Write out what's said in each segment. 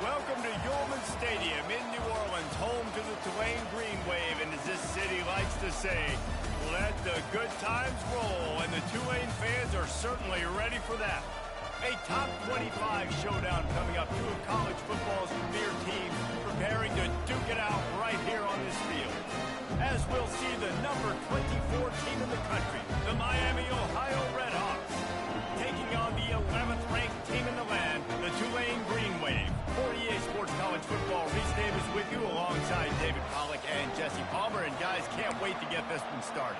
Welcome to Yulman Stadium in New Orleans, home to the Tulane Green Wave, and as this city likes to say, let the good times roll, and the Tulane fans are certainly ready for that. A top 25 showdown coming up, two of college football's premier teams preparing to duke it out right here on this field. As we'll see the number 24 team in the country, the Miami, Ohio Redhawks, taking on the 11th ranked team in the land, the Tulane Green Wave. For EA Sports College Football, Reese Davis with you alongside David Pollack and Jesse Palmer, and guys, can't wait to get this one started.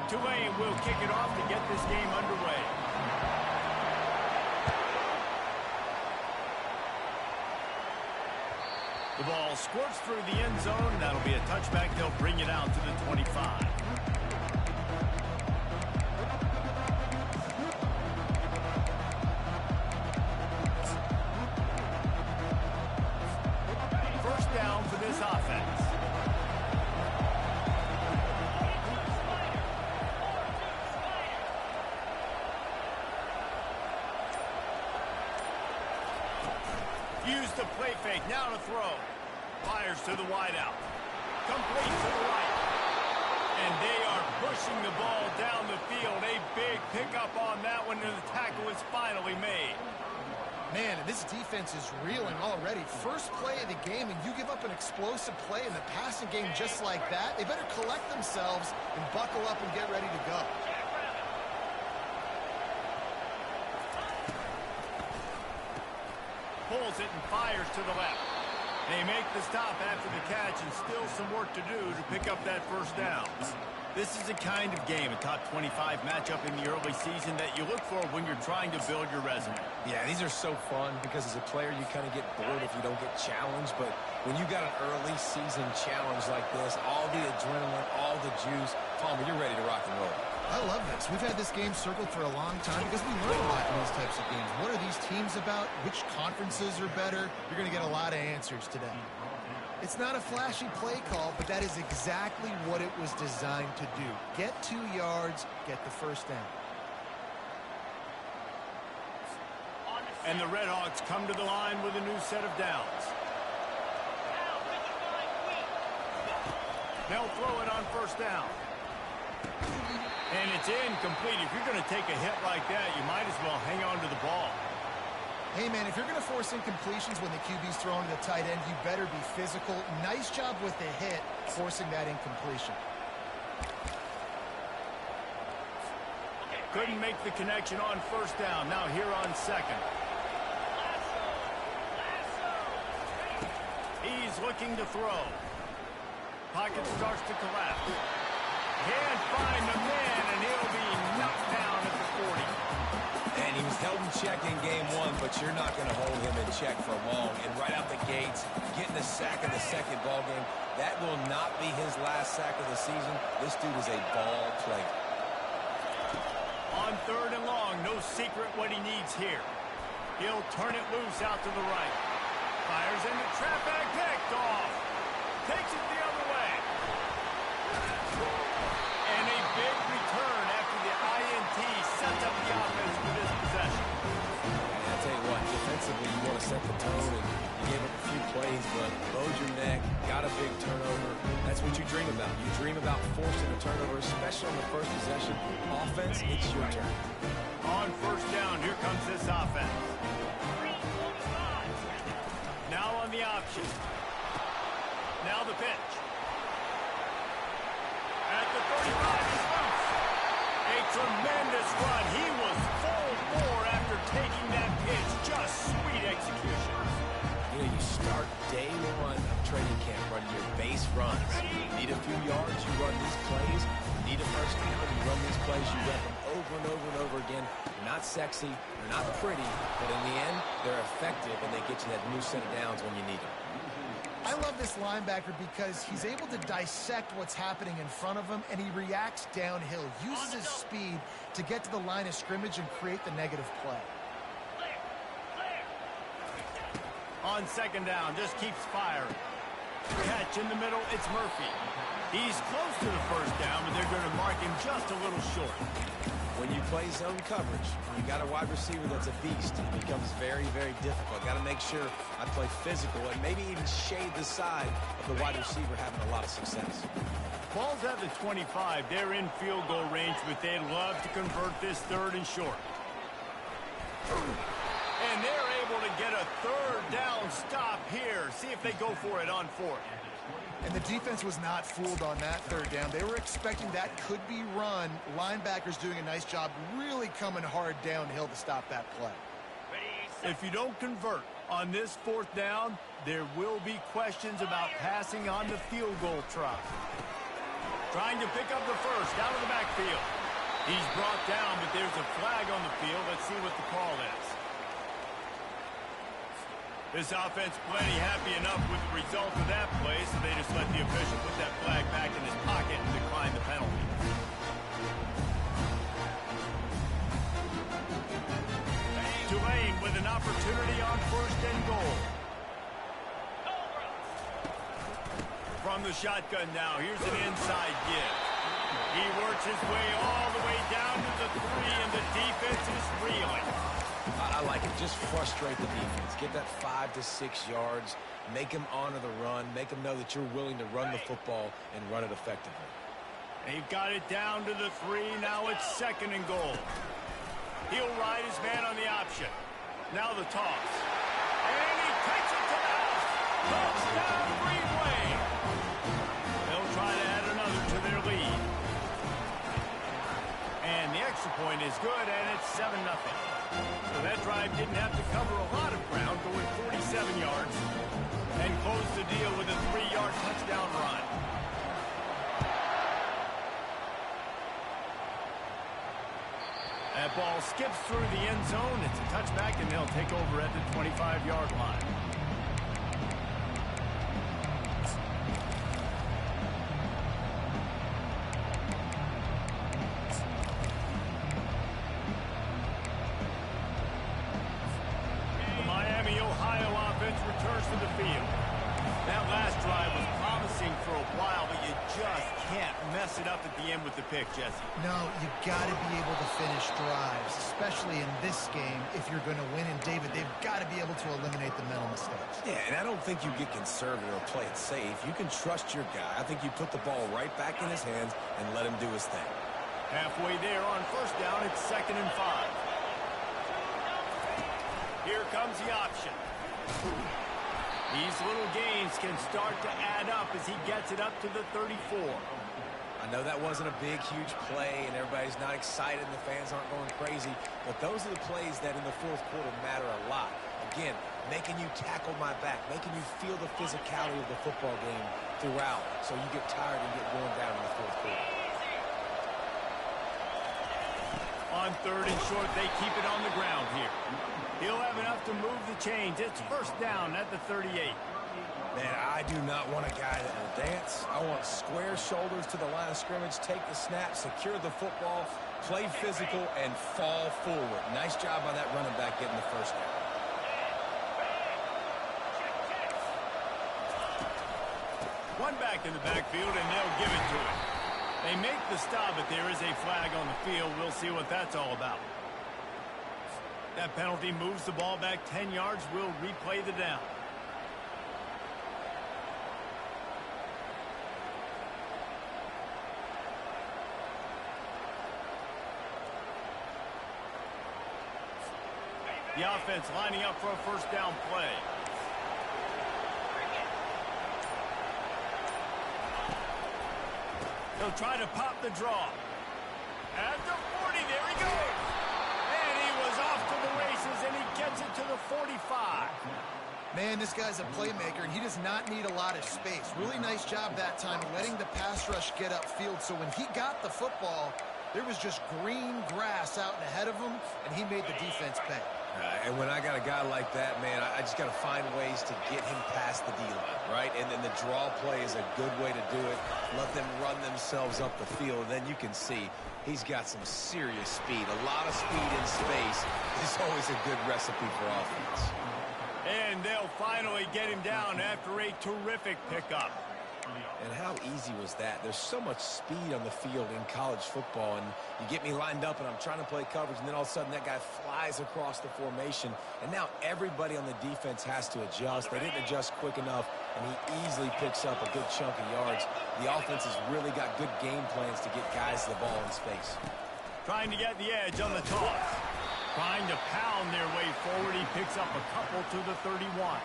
Tulane will kick it off to get this game underway. The ball squirts through the end zone, and that'll be a touchback. They'll bring it out to the 25. First down for this offense. Use the play fake, now to throw. Fires to the wideout. Complete to the right. And they are pushing the ball down the field. A big pickup on that one, and the tackle is finally made. Man, this defense is reeling already. First play of the game, and you give up an explosive play in the passing game just like that. They better collect themselves and buckle up and get ready to go. Pulls it and fires to the left. They make the stop after the catch, and still some work to do to pick up that first down. This is the kind of game, a top 25 matchup in the early season, that you look for when you're trying to build your resume. Yeah, these are so fun because as a player, you kind of get bored if you don't get challenged. But when you got an early season challenge like this, all the adrenaline, all the juice, Palmer, you're ready to rock and roll. I love this. We've had this game circled for a long time because we learn a lot in these types of games. What are these teams about? Which conferences are better? You're going to get a lot of answers today. It's not a flashy play call, but that is exactly what it was designed to do. Get 2 yards, get the first down. And the Redhawks come to the line with a new set of downs. They'll throw it on first down. And it's incomplete. If you're going to take a hit like that, you might as well hang on to the ball. Hey, man, if you're going to force incompletions when the QB's throwing to the tight end, you better be physical. Nice job with the hit, forcing that incompletion. Couldn't make the connection on first down. Now here on second. He's looking to throw. Pocket starts to collapse. Can't find the man, and he'll be knocked down at the 40. And he was held in check in game one, but you're not going to hold him in check for long. And right out the gates, getting the sack of the second ball game, that will not be his last sack of the season. This dude is a ball player. On third and long, no secret what he needs here. He'll turn it loose out to the right. Fires into trap bag, picked off. Takes it the other way. And a big return after the INT sets up the offense for this possession. I'll tell you what, defensively, you want to set the tone, and you gave up a few plays, but bowed your neck, got a big turnover. That's what you dream about. You dream about forcing a turnover, especially on the first possession. Offense, it's your turn. On first down, here comes this offense. Now on the option. Now the pitch. At the 35, he's loose. A tremendous run. He was full bore after taking that pitch. Just sweet execution. You know, you start day one of training camp running your base runs. Need a few yards, you run these plays. Need a first down, you run these plays. You run them over and over and over again. They're not sexy, they're not pretty, but in the end, they're effective, and they get you that new set of downs when you need them. I love this linebacker because he's able to dissect what's happening in front of him, and he reacts downhill, uses his speed to get to the line of scrimmage and create the negative play. On second down, just keeps firing. Catch in the middle, it's Murphy. He's close to the first down, but they're going to mark him just a little short. When you play zone coverage, you got a wide receiver that's a beast. It becomes very, very difficult. Got to make sure I play physical and maybe even shade the side of the wide receiver having a lot of success. Ball's at the 25. They're in field goal range, but they'd love to convert this third and short. And they're able to get a third down stop here. See if they go for it on fourth. And the defense was not fooled on that third down. They were expecting that could be run. Linebackers doing a nice job really coming hard downhill to stop that play. If you don't convert on this fourth down, there will be questions about passing on the field goal try. Trying to pick up the first out of the backfield. He's brought down, but there's a flag on the field. Let's see what the call is. This offense plenty happy enough with the result of that play, so they just let the official put that flag back in his pocket and decline the penalty. Tulane with an opportunity on first and goal. From the shotgun now, here's an inside give. He works his way all the way down to the 3, and the defense is reeling. I like it. Just frustrate the defense. Get that 5 to 6 yards. Make them honor the run. Make them know that you're willing to run the football and run it effectively. They've got it down to the 3. Now it's second and goal. He'll ride his man on the option. Now the toss. And he takes it to the house. Touchdown, Green Wave. They'll try to add another to their lead. And the extra point is good, and it's 7-0. So that drive didn't have to cover a lot of ground, going 47 yards, and close the deal with a 3-yard touchdown run. That ball skips through the end zone. It's a touchback, and they'll take over at the 25-yard line. Returns to the field. That last drive was promising for a while, but you just can't mess it up at the end with the pick, Jesse. No, you got to be able to finish drives, especially in this game if you're going to win. And, David, they've got to be able to eliminate the mental mistakes. Yeah, and I don't think you get conservative or play it safe. You can trust your guy. I think you put the ball right back in his hands and let him do his thing. Halfway there on first down, it's 2nd and 5. Here comes the option. These little gains can start to add up as he gets it up to the 34. I know that wasn't a big, huge play, and everybody's not excited, and the fans aren't going crazy, but those are the plays that in the fourth quarter matter a lot. Again, making you tackle my back, making you feel the physicality of the football game throughout, so you get tired and get worn down in the fourth quarter. On third and short, they keep it on the ground here. He'll have enough to move the chains. It's first down at the 38. Man, I do not want a guy that will dance. I want square shoulders to the line of scrimmage, take the snap, secure the football, play physical, and fall forward. Nice job by that running back getting the first down. One back in the backfield, and they'll give it to him. They make the stop, but there is a flag on the field. We'll see what that's all about. That penalty moves the ball back 10 yards. We'll replay the down. The offense lining up for a first down play. He'll try to pop the draw. At the 40, there he goes. And he was off to the races, and he gets it to the 45. Man, this guy's a playmaker, and he does not need a lot of space. Really nice job that time letting the pass rush get upfield, so when he got the football, there was just green grass out ahead of him, and he made the defense pay. And when I got a guy like that, man, I just got to find ways to get him past the D-line, right? And then the draw play is a good way to do it. Let them run themselves up the field, and then you can see he's got some serious speed. A lot of speed in space is always a good recipe for offense. And they'll finally get him down after a terrific pickup. And how easy was that? There's so much speed on the field in college football, and you get me lined up, and I'm trying to play coverage, and then all of a sudden that guy flies across the formation, and now everybody on the defense has to adjust. They didn't adjust quick enough, and he easily picks up a good chunk of yards. The offense has really got good game plans to get guys the ball in space. Trying to get the edge on the toss. Trying to pound their way forward. He picks up a couple to the 31.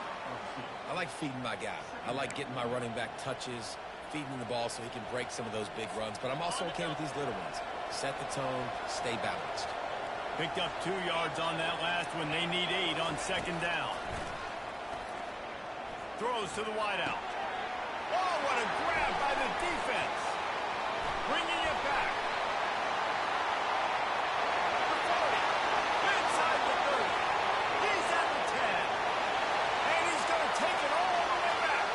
I like feeding my guy. I like getting my running back touches, feeding the ball so he can break some of those big runs. But I'm also okay with these little ones. Set the tone, stay balanced. Picked up 2 yards on that last one. They need 8 on second down. Throws to the wideout. Oh, what a grab by the defense. Bringing it back. The 40. Inside the 30. He's at the 10. And he's going to take it all the way back.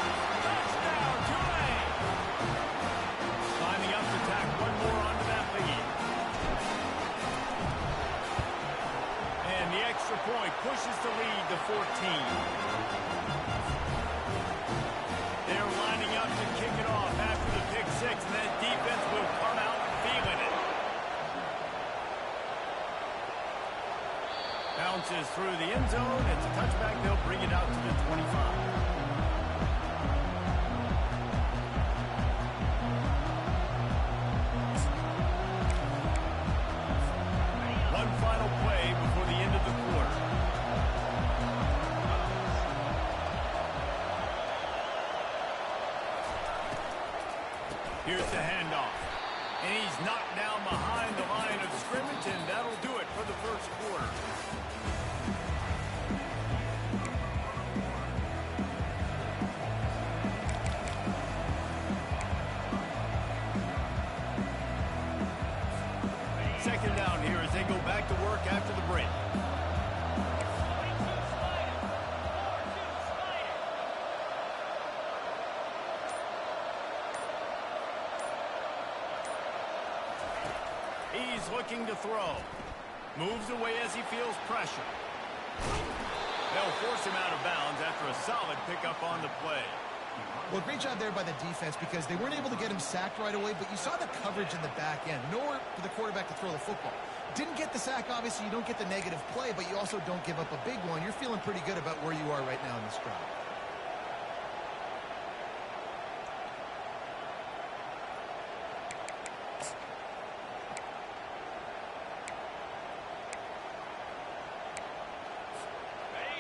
Touchdown, Tulane. Climbing up to tack one more onto that lead. And the extra point pushes the lead to 14. They're lining up to kick it off after the pick six, and that defense will come out feeling it. Bounces through the end zone. It's a touchback. They'll bring it out to the 25. One final play before the end of the quarter. Here's the handoff. And he's knocked down behind the line of scrimmage, and that'll do it for the first quarter. Second down here as they go back to work after the break. He's looking to throw. Moves away as he feels pressure. They'll force him out of bounds after a solid pickup on the play. Well, great job there by the defense because they weren't able to get him sacked right away, but you saw the coverage in the back end. Nowhere for the quarterback to throw the football. Didn't get the sack, obviously. You don't get the negative play, but you also don't give up a big one. You're feeling pretty good about where you are right now in this drive.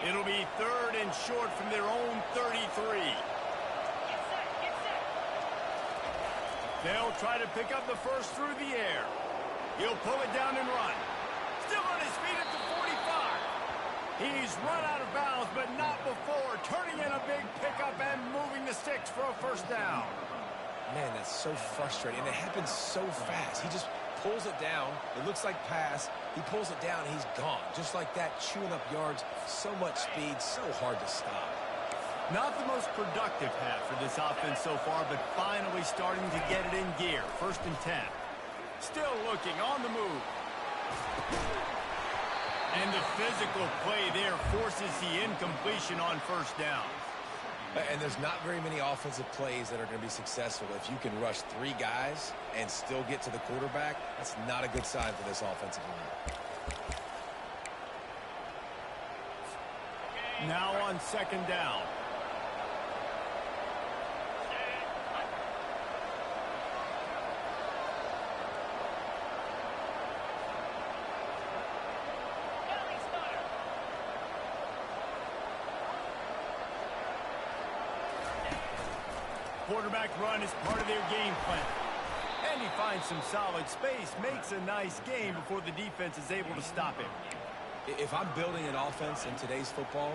It'll be 3rd and short from their own 33. They'll try to pick up the first through the air. He'll pull it down and run. Still on his feet at the 45. He's run out of bounds, but not before. Turning in a big pickup and moving the sticks for a first down. Man, that's so frustrating. And it happens so fast. He just pulls it down. It looks like pass. He pulls it down, and he's gone. Just like that, chewing up yards. So much speed, so hard to stop. Not the most productive half for this offense so far, but finally starting to get it in gear. 1st and 10. Still looking on the move. And the physical play there forces the incompletion on first down. And there's not very many offensive plays that are going to be successful. If you can rush 3 guys and still get to the quarterback, that's not a good sign for this offensive line. Now on second down. Quarterback run is part of their game plan. And he finds some solid space, makes a nice game before the defense is able to stop him. If I'm building an offense in today's football,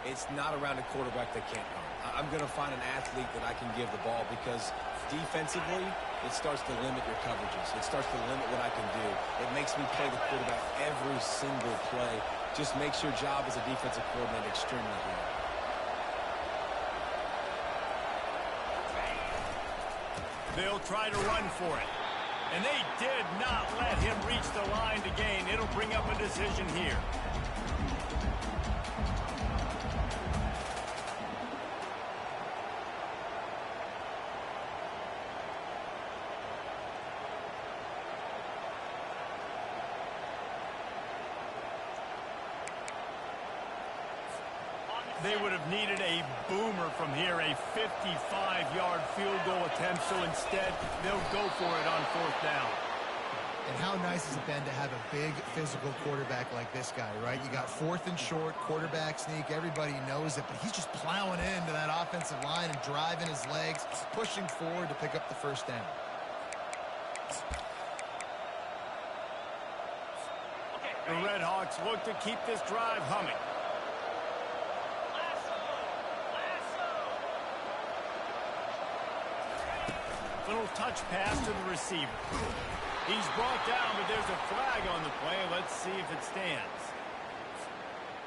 it's not around a quarterback that can't run. I'm going to find an athlete that I can give the ball because defensively, it starts to limit your coverages. It starts to limit what I can do. It makes me play the quarterback every single play. Just makes your job as a defensive coordinator extremely hard. They'll try to run for it. And they did not let him reach the line to gain. It'll bring up a decision here. They would have needed a boomer from here, a 55-yard field goal attempt, so instead they'll go for it on 4th down. And how nice has it been to have a big physical quarterback like this guy, right? You got 4th and short, quarterback sneak, everybody knows it, but he's just plowing into that offensive line and driving his legs, pushing forward to pick up the 1st down. The Red Hawks look to keep this drive humming. Little touch pass to the receiver. He's brought down, but there's a flag on the play. Let's see if it stands.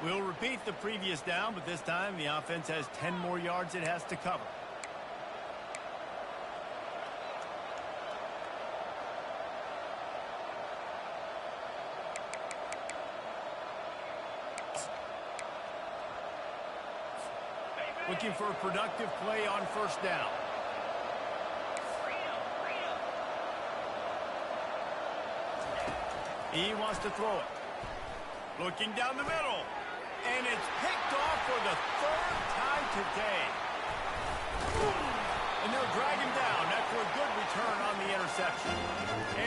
We'll repeat the previous down, but this time the offense has 10 more yards it has to cover. Looking for a productive play on 1st down. He wants to throw it. Looking down the middle. And it's picked off for the 3rd time today. And they'll drag him down after a good return on the interception.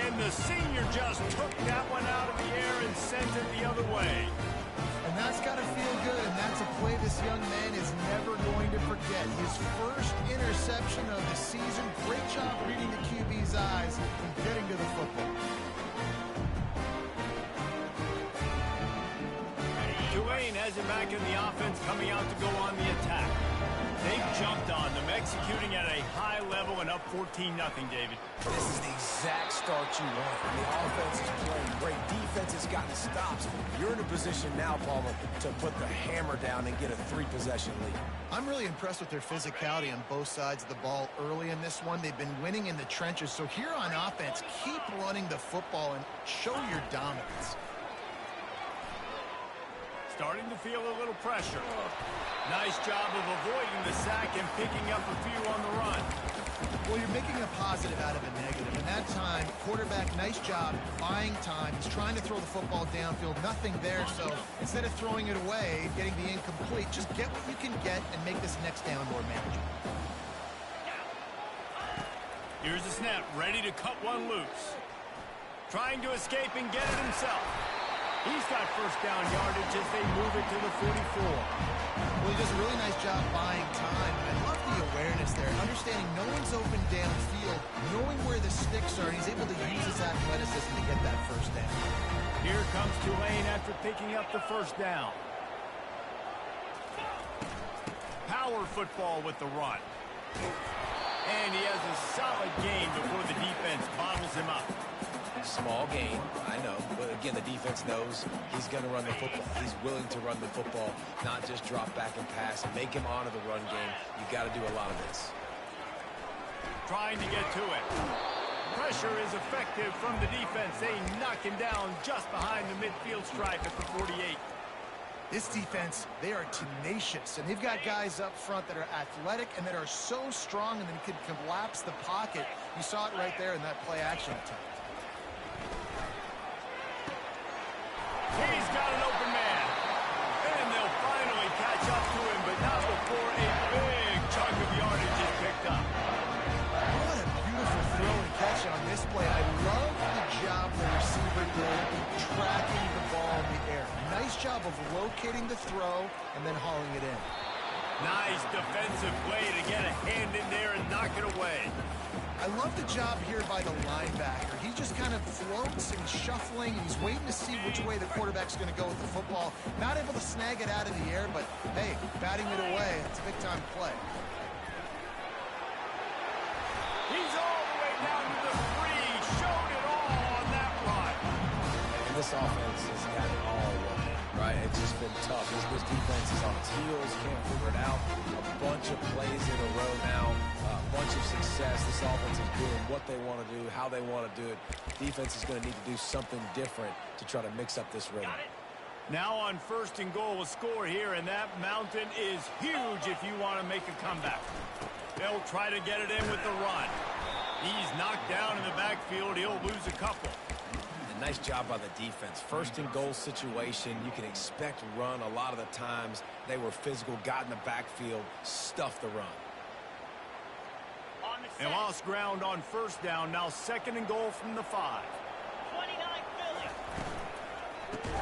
And the senior just took that one out of the air and sent it the other way. And that's got to feel good, and that's a play this young man is never going to forget. His first interception of the season. Great job reading the QB's eyes and getting to the football. Tulane has it back in the offense, coming out to go on the attack. They've jumped on them, executing at a high level and up 14-0, David. This is the exact start you want. The offense is playing great. Defense has gotten stops. You're in a position now, Palmer, to put the hammer down and get a 3-possession lead. I'm really impressed with their physicality on both sides of the ball early in this one. They've been winning in the trenches. So here on offense, keep running the football and show your dominance. Starting to feel a little pressure. Nice job of avoiding the sack and picking up a few on the run. Well, you're making a positive out of a negative. And that time, quarterback, nice job, buying time. He's trying to throw the football downfield. Nothing there, so instead of throwing it away, getting the incomplete, just get what you can get and make this next down more manageable. Here's the snap, ready to cut one loose. Trying to escape and get it himself. He's got 1st down yardage as they move it to the 44. Well, he does a really nice job buying time. I love the awareness there, understanding no one's open downfield, knowing where the sticks are, and he's able to use his athleticism to get that 1st down. Here comes Tulane after picking up the 1st down. Power football with the run. And he has a solid gain before the defense bottles him up. Small gain, I know, but again, the defense knows he's going to run the football. He's willing to run the football, not just drop back and pass and make him honor the run game. You got to do a lot of this. Trying to get to it. Pressure is effective from the defense. They knock him down just behind the midfield stripe at the 48. This defense, they are tenacious, and they've got guys up front that are athletic and that are so strong and then can collapse the pocket. You saw it right there in that play action attempt. He's got an open man. And they'll finally catch up to him, but not before a big chunk of yardage is picked up. What a beautiful throw and catch on this play. I love the job the receiver did tracking the ball in the air. Nice job of locating the throw and then hauling it in. Nice defensive play to get a hand in there and knock it away. I love the job here by the linebacker. He just kind of floats and he's shuffling and he's waiting to see which way the quarterback's going to go with the football. Not able to snag it out of the air, but hey, batting it away, it's a big-time play. He's all the way down to the 3. Showed it all on that run. And this offense has got it all running, right? It's just been tough. This defense is on its heels, can't figure it out. A bunch of plays in a row now. Bunch of success. This offense is doing what they want to do, how they want to do it. Defense is going to need to do something different to try to mix up this rhythm. Now on 1st and goal, a score here, and that mountain is huge if you want to make a comeback. They'll try to get it in with the run. He's knocked down in the backfield. He'll lose a couple. And Nice job by the defense. First and goal situation, you can expect run a lot of the times. They were physical, got in the backfield, stuffed the run. And lost ground on first down. Now second and goal from the 5. 29 Philly.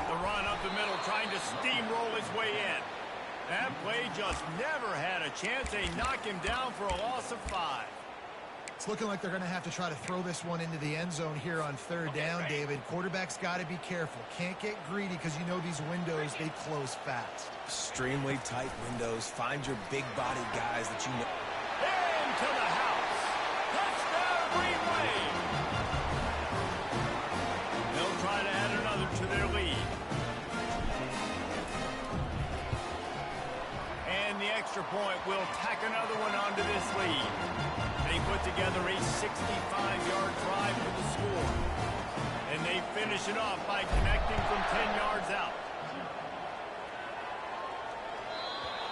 The run up the middle, trying to steamroll his way in. That play just never had a chance. They knock him down for a loss of 5. It's looking like they're going to have to try to throw this one into the end zone here on third down, David. Quarterback's got to be careful. Can't get greedy because you know these windows, they close fast. Extremely tight windows. Find your big body guys that you know. Into the house. Touchdown, Green Wave. They'll try to add another to their lead. And the extra point will tack another one onto this lead. They put together a 65-yard drive for the score. And they finish it off by connecting from 10 yards out.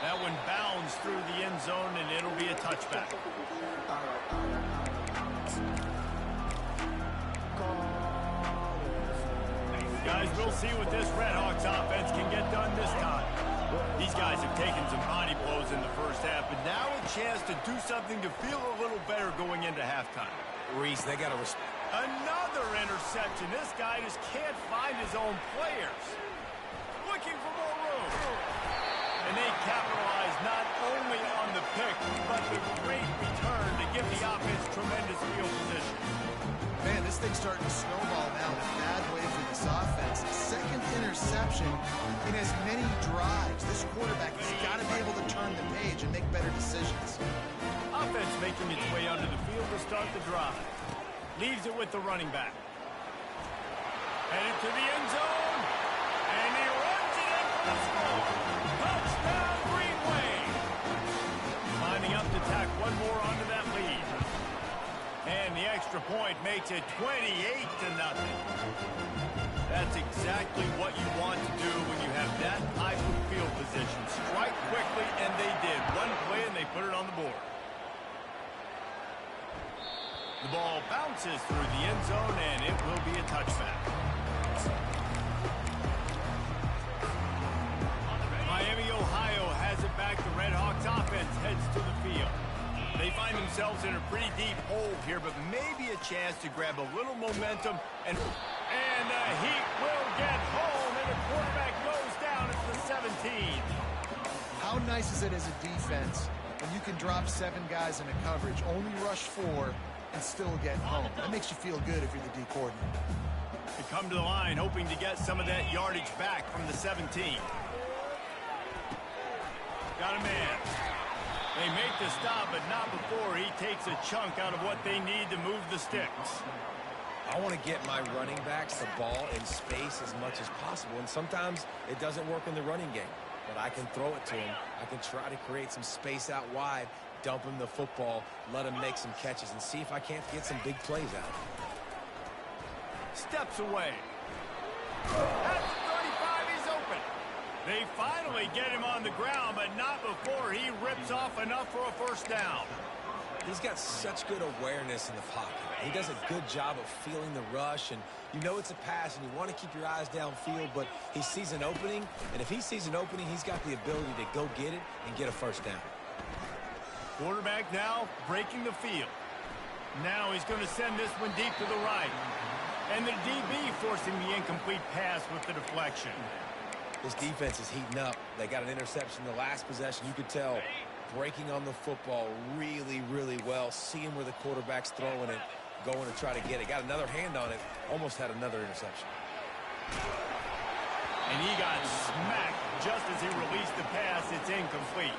That one bounds through the end zone, and it'll be a touchback. Guys, we'll see what this Redhawks offense can get done this time. These guys have taken some body blows in the first half, but now a chance to do something to feel a little better going into halftime. Reese, they got to respect. Another interception. This guy just can't find his own players. Looking for more room. And they capitalize not only on the pick, but the great return to give the offense tremendous field position. Man, this thing's starting to snowball now in a bad way for this offense. Second interception in as many drives. This quarterback has got to be able to turn the page and make better decisions. Offense making its way onto the field to start the drive. Leaves it with the running back. Headed to the end zone. And he runs it in for the score. Touchdown, Green Wave. Lining up to tack one more onto that lead. And the extra point makes it 28-0. That's exactly what you want to do when you have that type of field position. Strike quickly, and they did. One play, and they put it on the board. The ball bounces through the end zone, and it will be a touchback. Miami, Ohio has it back. The Redhawks offense heads to the field. They find themselves in a pretty deep hole here, but maybe a chance to grab a little momentum. And the Heat will get home, and the quarterback goes down at the 17. How nice is it as a defense when you can drop 7 guys into coverage, only rush 4, and still get home? That makes you feel good if you're the D coordinator. They come to the line hoping to get some of that yardage back from the 17. Got a man. They make the stop, but not before he takes a chunk out of what they need to move the sticks. I want to get my running backs the ball in space as much as possible, and sometimes it doesn't work in the running game, but I can throw it to him. I can try to create some space out wide, dump him the football, let him make some catches, and see if I can't get some big plays out of him. Steps away. At the 35, he's open. They finally get him on the ground, but not before he rips off enough for a first down. He's got such good awareness in the pocket. He does a good job of feeling the rush, and you know it's a pass, and you want to keep your eyes downfield, but he sees an opening, and if he sees an opening, he's got the ability to go get it and get a first down. Quarterback now breaking the field. Now he's going to send this one deep to the right. And the DB forcing the incomplete pass with the deflection. This defense is heating up. They got an interception in the last possession. You could tell breaking on the football really, really well, seeing where the quarterback's throwing it, going to try to get it. Got another hand on it, almost had another interception. And he got smacked just as he released the pass. It's incomplete.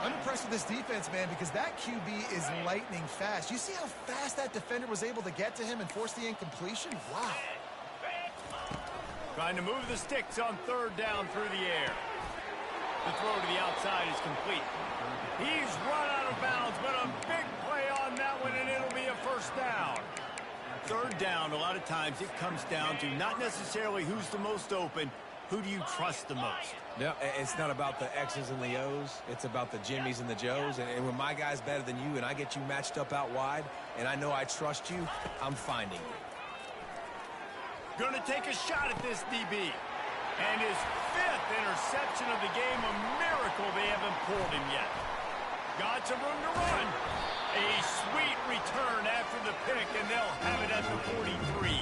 I'm impressed with this defense, man, because that QB is lightning fast. You see how fast that defender was able to get to him and force the incompletion? Wow. Trying to move the sticks on third down through the air. The throw to the outside is complete. He's run out of bounds, but a big play on that one, and it'll be a first down. Third down, a lot of times it comes down to not necessarily who's the most open, who do you trust the most? Yeah, it's not about the X's and the O's. It's about the Jimmies and the Joes. And when my guy's better than you and I get you matched up out wide and I know I trust you, I'm finding you. Going to take a shot at this DB. And his 5th interception of the game, a miracle they haven't pulled him yet. Got some room to run. A sweet return after the pick, and they'll have it at the 43.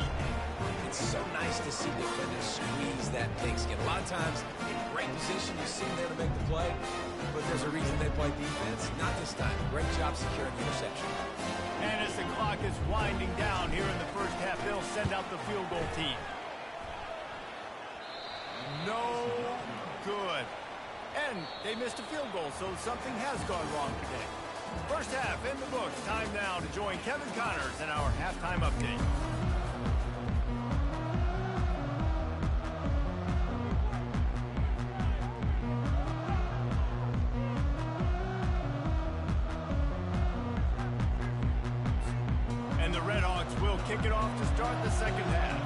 It's so nice to see defenders squeeze that pigskin. A lot of times, in great position, you see them there to make the play, but there's a reason they play defense. Not this time. Great job securing the interception. And as the clock is winding down here in the first half, they'll send out the field goal team. No good. And they missed a field goal, so something has gone wrong today. First half in the books. Time now to join Kevin Connors in our halftime update. And the Red Hawks will kick it off to start the second half.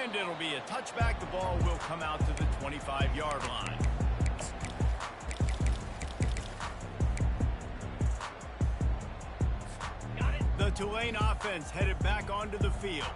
And it'll be a touchback. The ball will come out to the 25-yard line. The Tulane offense headed back onto the field.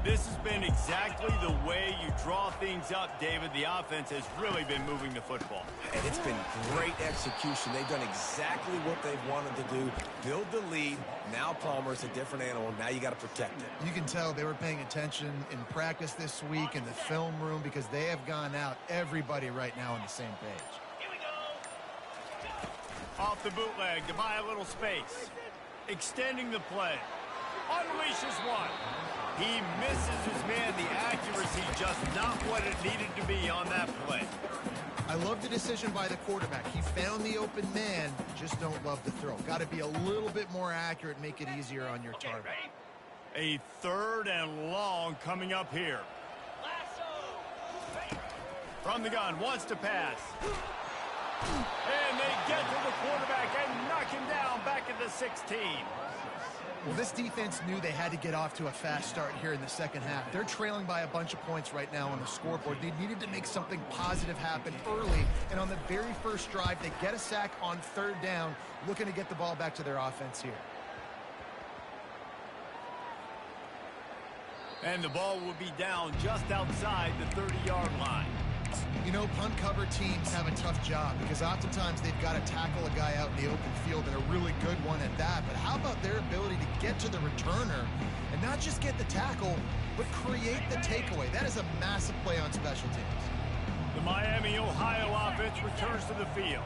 This has been exactly the way you draw things up, David. The offense has really been moving the football. And it's been great execution. They've done exactly what they've wanted to do. Build the lead. Now Palmer's a different animal. Now you got to protect it. You can tell they were paying attention in practice this week in the film room because they have gone out, everybody right now on the same page. Here we go. Off the bootleg to buy a little space. Extending the play. Unleashes one. He misses his man. The accuracy just not what it needed to be on that play. I love the decision by the quarterback. He found the open man, just don't love the throw. Got to be a little bit more accurate, make it easier on your target. A 3rd and long coming up here. From the gun, wants to pass. And they get to the quarterback and knock him down back at the 16. Well, this defense knew they had to get off to a fast start here in the second half. They're trailing by a bunch of points right now on the scoreboard. They needed to make something positive happen early, and on the very first drive, they get a sack on 3rd down, looking to get the ball back to their offense here. And the ball will be down just outside the 30-yard line. You know, punt cover teams have a tough job because oftentimes they've got to tackle a guy out in the open field, and a really good one at that. But how about their ability to get to the returner and not just get the tackle, but create the takeaway? That is a massive play on special teams. The Miami, Ohio offense returns to the field.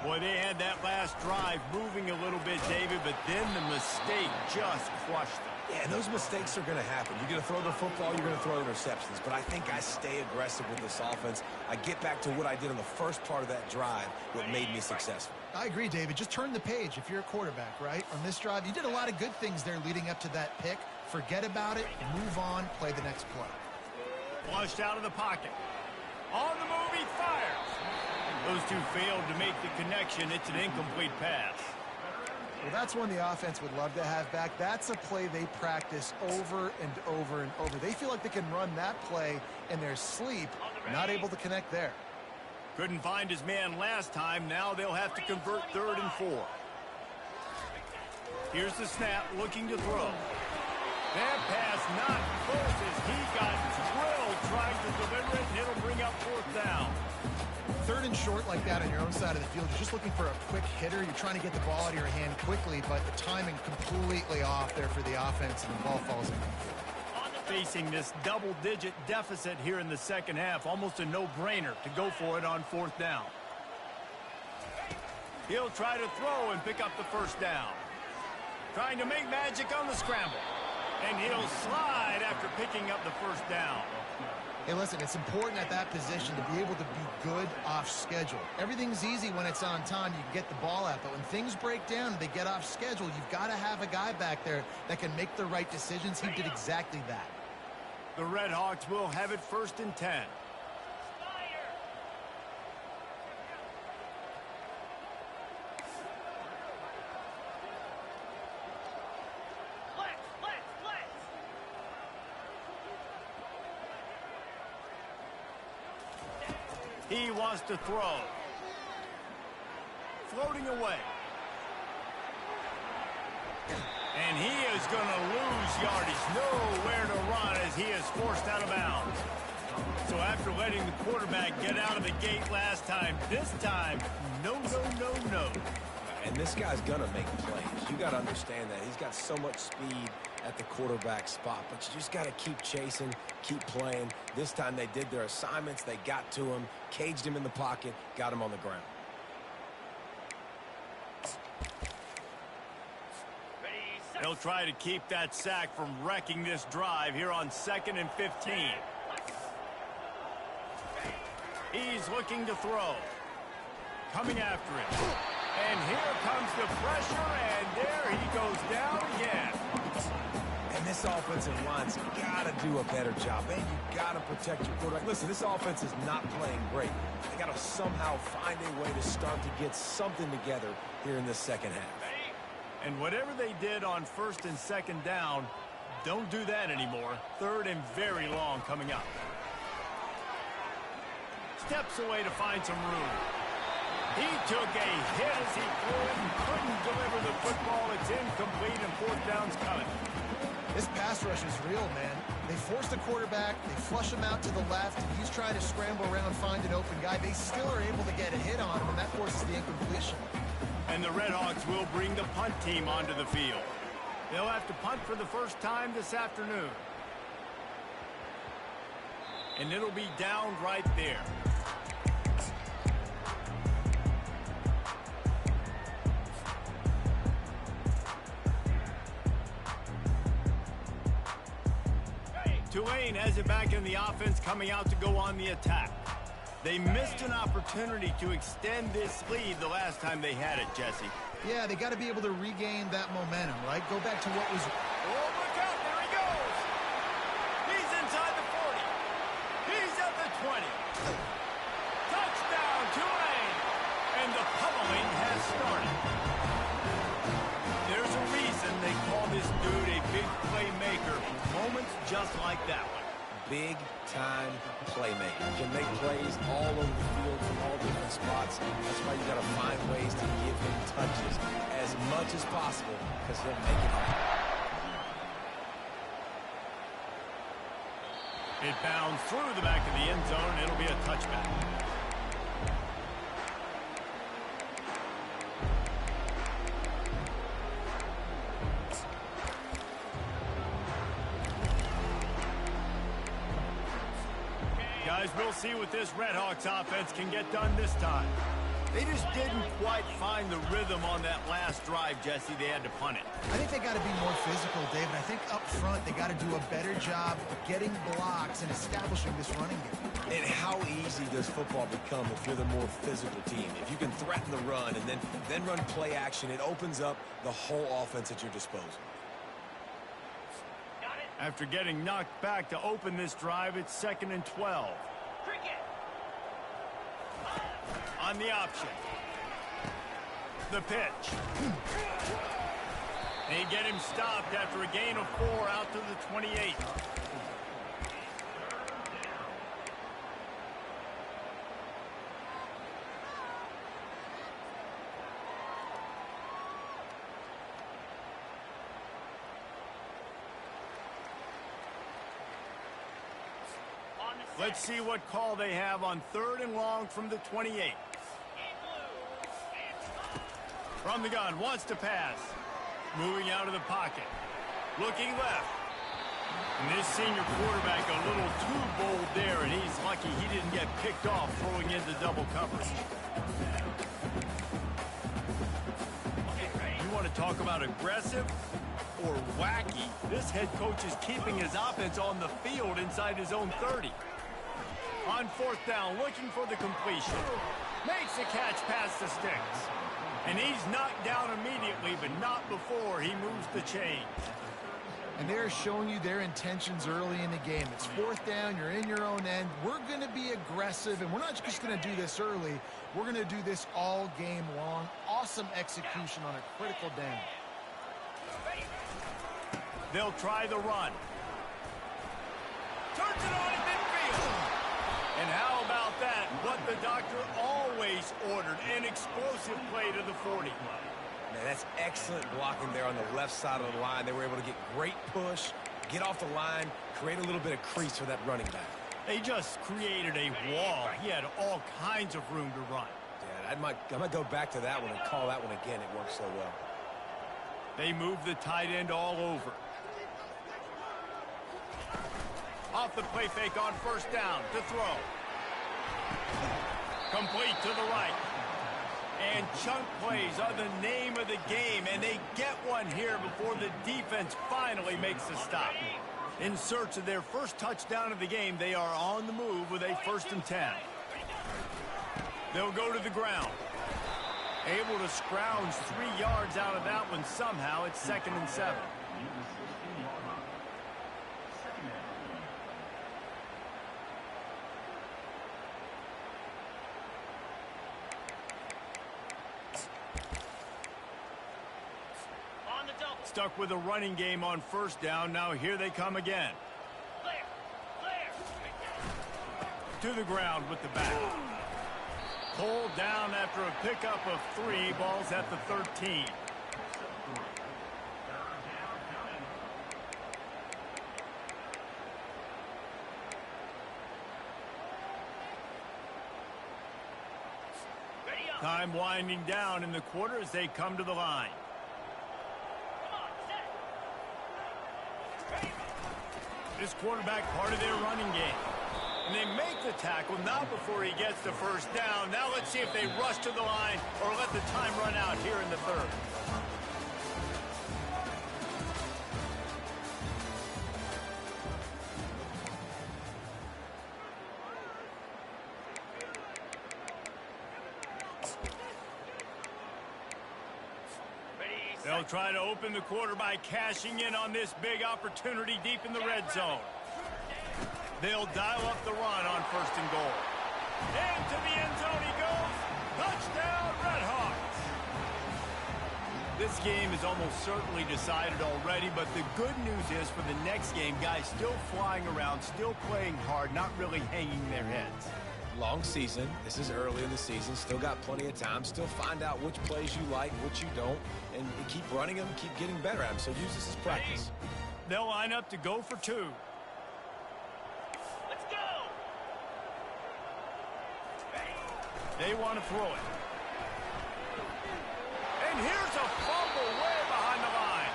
Boy, they had that last drive moving a little bit, David, but then the mistake just crushed them. Yeah, and those mistakes are going to happen. You're going to throw the football, you're going to throw interceptions. But I think I stay aggressive with this offense. I get back to what I did in the first part of that drive, what made me successful. I agree, David. Just turn the page if you're a quarterback, right? On this drive, you did a lot of good things there leading up to that pick. Forget about it, move on, play the next play. Flushed out of the pocket. On the move, he fires. Those two failed to make the connection. It's an incomplete pass. Well, that's one the offense would love to have back. That's a play they practice over and over and over. They feel like they can run that play in their sleep, not able to connect there. Couldn't find his man last time. Now they'll have to convert 3rd and 4. Here's the snap, looking to throw. That pass not close as he got drilled trying to deliver it, and it'll bring up 4th down. 3rd and short like that on your own side of the field, you're just looking for a quick hitter. You're trying to get the ball out of your hand quickly, but the timing completely off there for the offense, and the ball falls incomplete. Facing this double-digit deficit here in the second half, almost a no-brainer to go for it on 4th down. He'll try to throw and pick up the 1st down. Trying to make magic on the scramble. And he'll slide after picking up the 1st down. Hey, listen, it's important at that position to be able to be good off schedule. Everything's easy when it's on time. You can get the ball out. But when things break down and they get off schedule, you've got to have a guy back there that can make the right decisions. He did exactly that. The Red Hawks will have it 1st and 10. He wants to throw. floating away. And he is going to lose yardage. Nowhere to run as he is forced out of bounds. So after letting the quarterback get out of the gate last time, this time, no. And this guy's going to make plays. You got to understand that. He's got so much speed at the quarterback spot, but you just got to keep chasing, keep playing. This time they did their assignments. They got to him, caged him in the pocket, got him on the ground. They'll try to keep that sack from wrecking this drive here on 2nd and 15. He's looking to throw. Coming after him. And here comes the pressure, and there he goes down again. And this offensive line's got to do a better job. Man, you got to protect your quarterback. Listen, this offense is not playing great. They got to somehow find a way to start to get something together here in this second half. And whatever they did on 1st and 2nd down, don't do that anymore. 3rd and very long coming up. Steps away to find some room. He took a hit as he threw it and couldn't deliver the football. It's incomplete and 4th down's coming. This pass rush is real, man. They force the quarterback, they flush him out to the left, and he's trying to scramble around, find an open guy. They still are able to get a hit on him, and that forces the incompletion. And the Redhawks will bring the punt team onto the field. They'll have to punt for the first time this afternoon. And it'll be down right there. Tulane has it back in the offense, coming out to go on the attack. They missed an opportunity to extend this lead the last time they had it, Jesse. Yeah, they got to be able to regain that momentum, right? Go back to what was... Oh, look out, there he goes! He's inside the 40. He's at the 20. Touchdown, Tulane! And the pummeling has started. There's a reason they call this dude a big playmaker. Moments just like that one. Big-time playmaker. Can make plays all over the field from all different spots. That's why you got to find ways to give him touches as much as possible, because he'll make it happen. It bounds through the back of the end zone. It'll be a touchback. Guys, we'll see what this Redhawks offense can get done this time. They just didn't quite find the rhythm on that last drive, Jesse. They had to punt it. I think they got to be more physical, David. I think up front they got to do a better job getting blocks and establishing this running game. And how easy does football become if you're the more physical team? If you can threaten the run and then run play action, it opens up the whole offense at your disposal. After getting knocked back to open this drive, it's 2nd and 12. On the option. The pitch. They get him stopped after a gain of 4 out to the 28. Let's see what call they have on 3rd and long from the 28. From the gun, wants to pass. Moving out of the pocket. Looking left. And this senior quarterback a little too bold there, and he's lucky he didn't get picked off throwing into double coverage. You want to talk about aggressive or wacky? This head coach is keeping his offense on the field inside his own 30. On 4th down, looking for the completion. Makes a catch past the sticks. And he's knocked down immediately, but not before he moves the chains. And they're showing you their intentions early in the game. It's 4th down, you're in your own end. We're going to be aggressive, and we're not just going to do this early. We're going to do this all game long. Awesome execution on a critical down. They'll try the run. Turns it on in midfield. And how about that? What the doctor always ordered, an explosive play to the 40. Man, that's excellent blocking there on the left side of the line. They were able to get great push, get off the line, create a little bit of crease for that running back. They just created a wall. He had all kinds of room to run. Yeah, I might go back to that one and call that one again. It worked so well. They move the tight end all over. Off the play fake on first down to throw. Complete to the right. And chunk plays are the name of the game, and they get one here before the defense finally makes the stop. In search of their first touchdown of the game, they are on the move with a 1st and 10. They'll go to the ground. Able to scrounge 3 yards out of that one somehow. It's 2nd and 7. Stuck with a running game on first down. Now here they come again. To the ground with the back. Pulled down after a pickup of 3. Ball's at the 13. Time winding down in the quarter as they come to the line. This quarterback part of their running game. And they make the tackle, not before he gets the first down. Now let's see if they rush to the line or let the time run out here in the 3rd. They'll try to open the quarter by cashing in on this big opportunity deep in the red zone. They'll dial up the run on 1st and goal. Into the end zone he goes. Touchdown, Redhawks! This game is almost certainly decided already, but the good news is for the next game, guys still flying around, still playing hard, not really hanging their heads. Long season. This is early in the season. Still got plenty of time. Still find out which plays you like, which you don't, and keep running them, keep getting better at them. So use this as practice. They'll line up to go for 2. Let's go! They want to throw it. And here's a fumble way behind the line.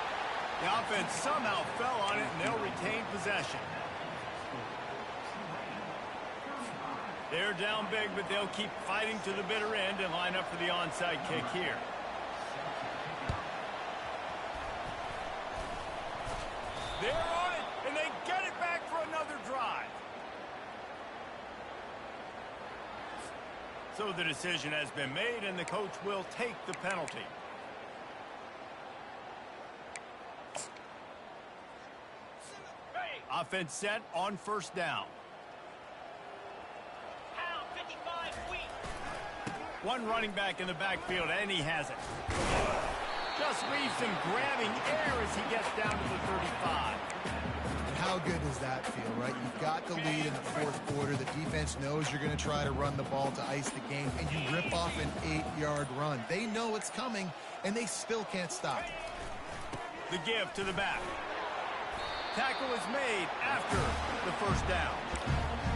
The offense somehow fell on it, and they'll retain possession. They're down big, but they'll keep fighting to the bitter end and line up for the onside kick here. They're on it, and they get it back for another drive. So the decision has been made, and the coach will take the penalty. Offense set on first down. One running back in the backfield, and he has it. Just leaves him grabbing air as he gets down to the 35. And how good does that feel, right? You've got the lead in the 4th quarter. The defense knows you're going to try to run the ball to ice the game, and you rip off an 8-yard run. They know it's coming, and they still can't stop it. The give to the back. Tackle is made after the first down.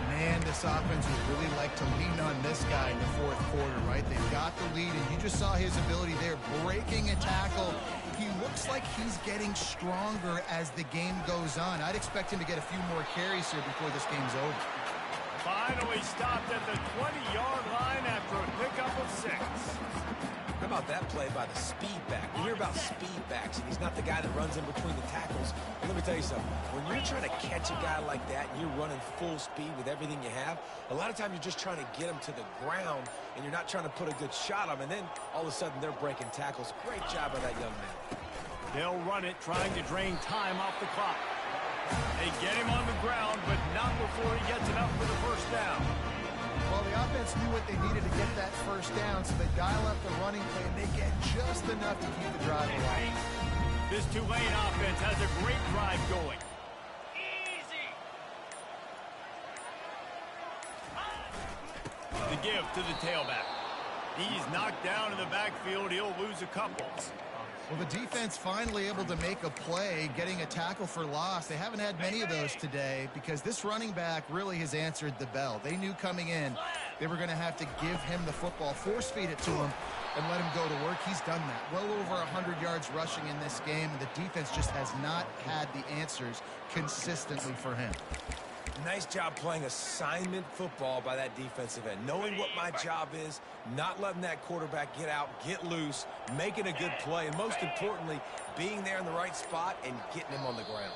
Man, this offense would really like to lean on this guy in the 4th quarter, right? They've got the lead, and you just saw his ability there, breaking a tackle. He looks like he's getting stronger as the game goes on. I'd expect him to get a few more carries here before this game's over. Finally stopped at the 20-yard line after a pickup of 6. How about that play by the speed back? We hear about speed backs, and he's not the guy that runs in between the tackles. But let me tell you something. When you're trying to catch a guy like that and you're running full speed with everything you have, a lot of times you're just trying to get him to the ground, and you're not trying to put a good shot on him, and then all of a sudden they're breaking tackles. Great job by that young man. They'll run it, trying to drain time off the clock. They get him on the ground, but not before he gets enough for the first down. Well, the offense knew what they needed to get that first down, so they dial up the running play, and they get just enough to keep the drive alive. This Tulane offense has a great drive going. Easy. The give to the tailback. He's knocked down in the backfield. He'll lose a couple. Well, the defense finally able to make a play, getting a tackle for loss. They haven't had many of those today because this running back really has answered the bell. They knew coming in they were going to have to give him the football, force feed it to him, and let him go to work. He's done that. Well over 100 yards rushing in this game, and the defense just has not had the answers consistently for him. Nice job playing assignment football by that defensive end. Knowing what my job is, not letting that quarterback get out, get loose, making a good play, and most importantly, being there in the right spot and getting him on the ground.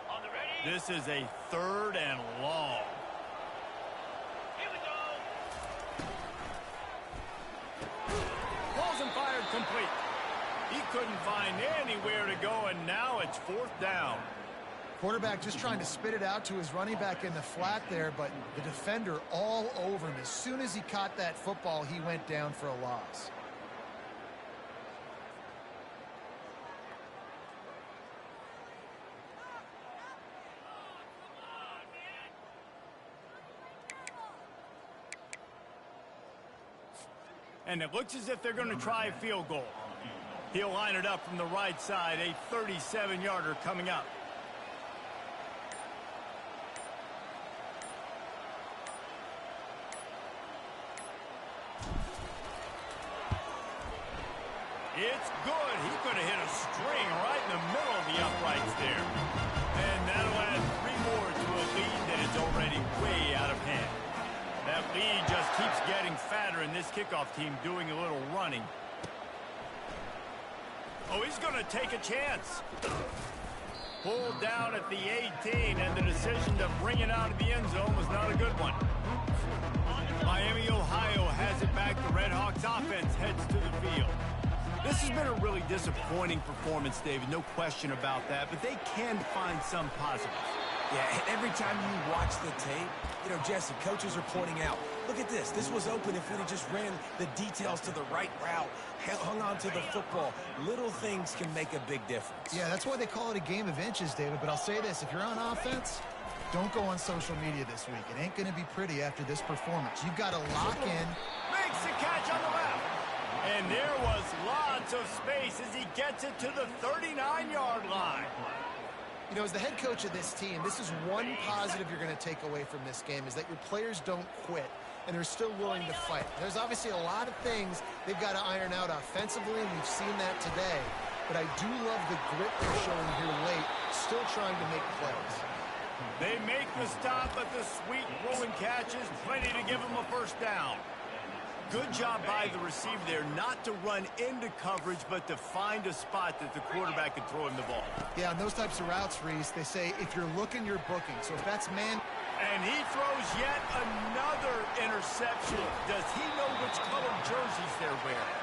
On the ready. This is a 3rd and long. Here we go. Balls and fired complete. He couldn't find anywhere to go, and now it's 4th down. Quarterback just trying to spit it out to his running back in the flat there, but the defender all over him. As soon as he caught that football, he went down for a loss. And it looks as if they're going to try a field goal. He'll line it up from the right side, a 37-yarder coming up. It's good. He could have hit a string right in the middle of the uprights there. And that'll add 3 more to a lead that is already way out of hand. That lead just keeps getting fatter, and this kickoff team doing a little running. Oh, he's going to take a chance. Pulled down at the 18, and the decision to bring it out of the end zone was not a good one. Miami, Ohio has it back. The Red Hawks offense heads to the field. This has been a really disappointing performance, David. No question about that, but they can find some positives. Yeah, and every time you watch the tape, you know, Jesse, coaches are pointing out, look at this. This was open if we'd have just ran the details to the right route, hung on to the football. Little things can make a big difference. Yeah, that's why they call it a game of inches, David. But I'll say this, if you're on offense, don't go on social media this week. It ain't going to be pretty after this performance. You've got to lock in. Makes the catch on the left. And there was lots of space as he gets it to the 39-yard line. You know, as the head coach of this team, this is one positive you're going to take away from this game, is that your players don't quit, and they're still willing to fight. There's obviously a lot of things they've got to iron out offensively, and we've seen that today. But I do love the grit they're showing here late, still trying to make plays. They make the stop, but the sweet rolling catch is plenty to give them a 1st down. Good job by the receiver there, not to run into coverage, but to find a spot that the quarterback can throw him the ball. Yeah, on those types of routes, Reese, they say if you're looking, you're booking. So if that's man... And he throws yet another interception. Does he know which color jerseys they're wearing?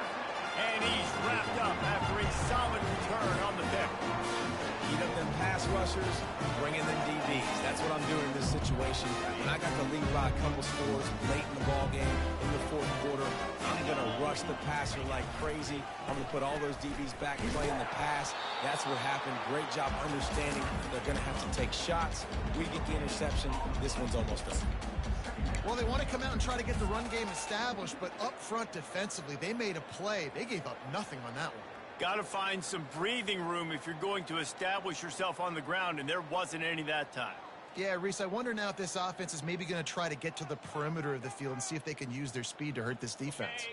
And he's wrapped up after a solid return on the pick. Heat up them pass rushers, bring in them DBs. That's what I'm doing in this situation. When I got the lead by a couple scores late in the ball game, in the 4th quarter, I'm going to rush the passer like crazy. I'm going to put all those DBs back playing the pass. That's what happened. Great job understanding they're going to have to take shots. We get the interception. This one's almost over. Well, they want to come out and try to get the run game established, but up front defensively, they made a play. They gave up nothing on that one. Got to find some breathing room if you're going to establish yourself on the ground, and there wasn't any that time. Yeah, Reese, I wonder now if this offense is maybe going to try to get to the perimeter of the field and see if they can use their speed to hurt this defense.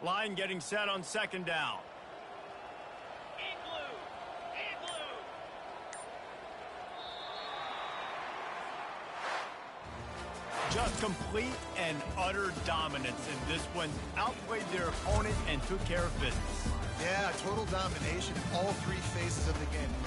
Line getting set on 2nd down. In blue. In blue. Just complete and utter dominance in this one. Outplayed their opponent and took care of business. Yeah, total domination in all 3 phases of the game.